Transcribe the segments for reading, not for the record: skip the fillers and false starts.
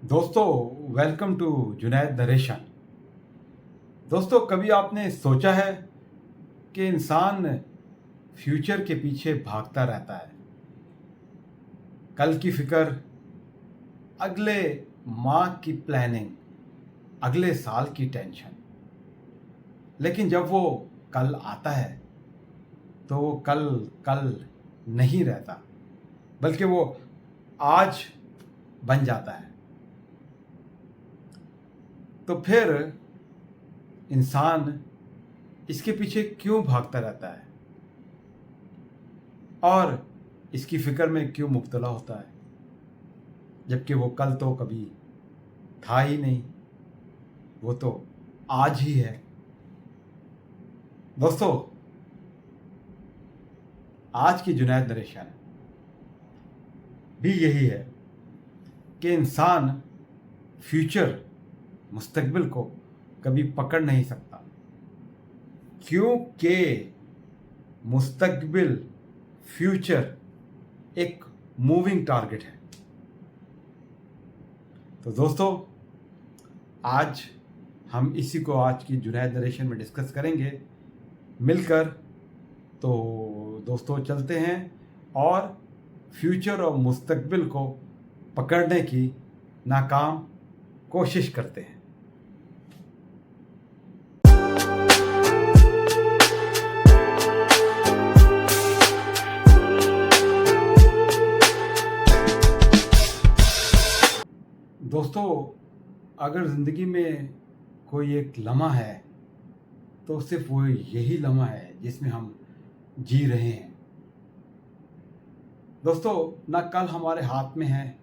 दोस्तों, welcome to Junaid narration. दोस्तों, कभी आपने सोचा है कि इंसान फ्यूचर के पीछे भागता रहता है। कल की फिक्र, अगले माह की प्लानिंग, अगले साल की टेंशन। लेकिन जब वो कल आता है तो वो कल कल नहीं रहता, बल्कि वो आज बन जाता है। तो फिर इंसान इसके पीछे क्यों भागता रहता है और इसकी फिक्र में क्यों मुब्तला होता है, जबकि वो कल तो कभी था ही नहीं, वो तो आज ही है। दोस्तों, आज की जुनैद नरेशन भी यही है कि इंसान फ्यूचर, मुस्तकबिल को कभी पकड़ नहीं सकता, क्योंकि मुस्तकबिल, फ्यूचर एक मूविंग टारगेट है। तो दोस्तों, आज हम इसी को आज की जुनैद नरेशन में डिस्कस करेंगे मिलकर। तो दोस्तों, चलते हैं और फ्यूचर और मुस्तकबिल को पकड़ने की नाकाम कोशिश करते हैं। दोस्तों, अगर ज़िंदगी में कोई एक लम्हा है तो सिर्फ वो यही लम्हा है जिसमें हम जी रहे हैं। दोस्तों, ना कल हमारे हाथ में है,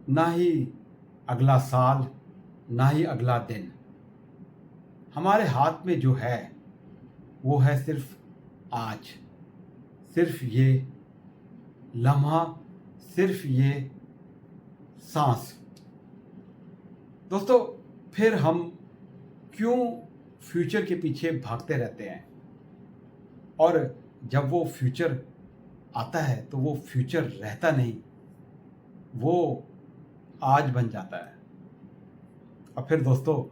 ना ही अगला साल, ना ही अगला दिन। हमारे हाथ में जो है वो है सिर्फ आज, सिर्फ ये लम्हा, सिर्फ ये सांस। दोस्तों, फिर हम क्यों फ्यूचर के पीछे भागते रहते हैं, और जब वो फ्यूचर आता है तो वो फ्यूचर रहता नहीं, वो आज बन जाता है। और फिर दोस्तों,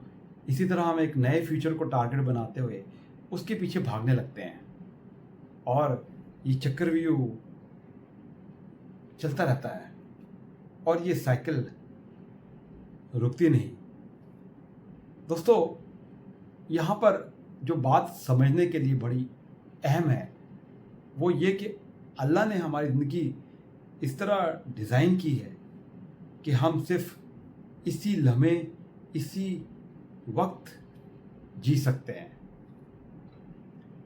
इसी तरह हम एक नए फ्यूचर को टारगेट बनाते हुए उसके पीछे भागने लगते हैं, और ये चक्रव्यूह चलता रहता है और ये साइकिल रुकती नहीं। दोस्तों, यहाँ पर जो बात समझने के लिए बड़ी अहम है वो ये कि अल्लाह ने हमारी ज़िंदगी इस तरह डिज़ाइन की है कि हम सिर्फ इसी लम्हे, इसी वक्त जी सकते हैं।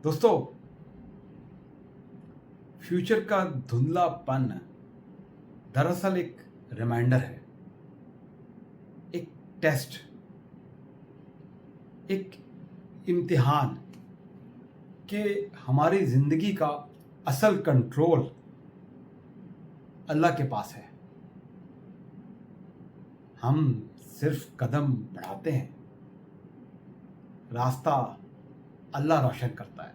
दोस्तों, फ्यूचर का धुंधलापन दरअसल एक रिमाइंडर है, एक टेस्ट, एक इम्तिहान कि हमारी ज़िंदगी का असल कंट्रोल अल्लाह के पास है। हम सिर्फ कदम बढ़ाते हैं, रास्ता अल्लाह रोशन करता है।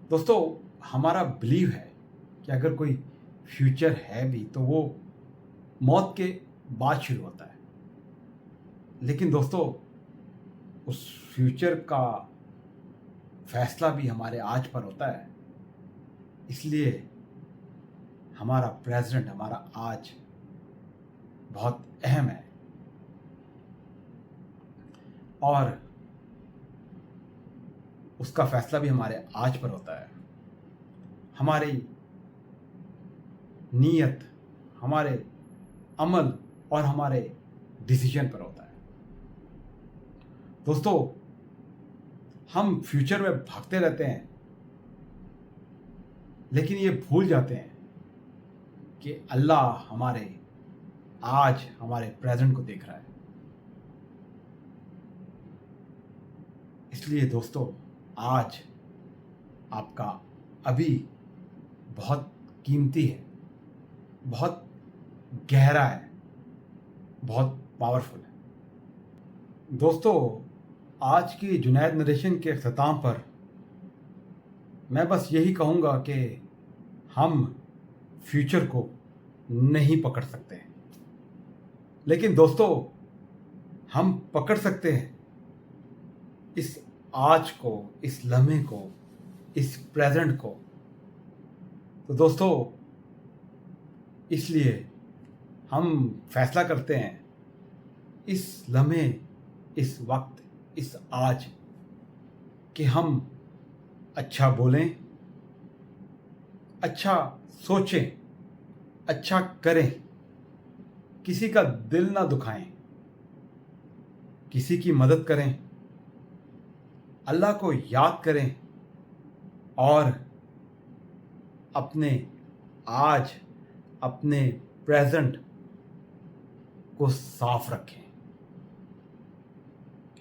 दोस्तों, हमारा बिलीव है कि अगर कोई फ्यूचर है भी तो वो मौत के बाद शुरू होता है। लेकिन दोस्तों, उस फ्यूचर का फैसला भी हमारे आज पर होता है। इसलिए हमारा प्रेजेंट, हमारा आज बहुत अहम है, और उसका फैसला भी हमारे आज पर होता है। हमारी नीयत, हमारे अमल और हमारे डिसीजन पर होता है। दोस्तों, हम फ्यूचर में भागते रहते हैं, लेकिन ये भूल जाते हैं कि अल्लाह हमारे आज, हमारे प्रेजेंट को देख रहा है। इसलिए दोस्तों, आज आपका अभी बहुत कीमती है, बहुत गहरा है, बहुत पावरफुल है। दोस्तों, आज की जुनैद नरेशन के अख्ताम पर मैं बस यही कहूँगा कि हम फ्यूचर को नहीं पकड़ सकते हैं, लेकिन दोस्तों, हम पकड़ सकते हैं इस आज को, इस लम्हे को, इस प्रेजेंट को। तो दोस्तों, इसलिए हम फैसला करते हैं इस लम्हे, इस वक्त, इस आज, कि हम अच्छा बोलें, अच्छा सोचें, अच्छा करें, किसी का दिल ना दुखाएं, किसी की मदद करें, अल्लाह को याद करें और अपने आज, अपने प्रेजेंट को साफ रखें।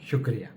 शुक्रिया।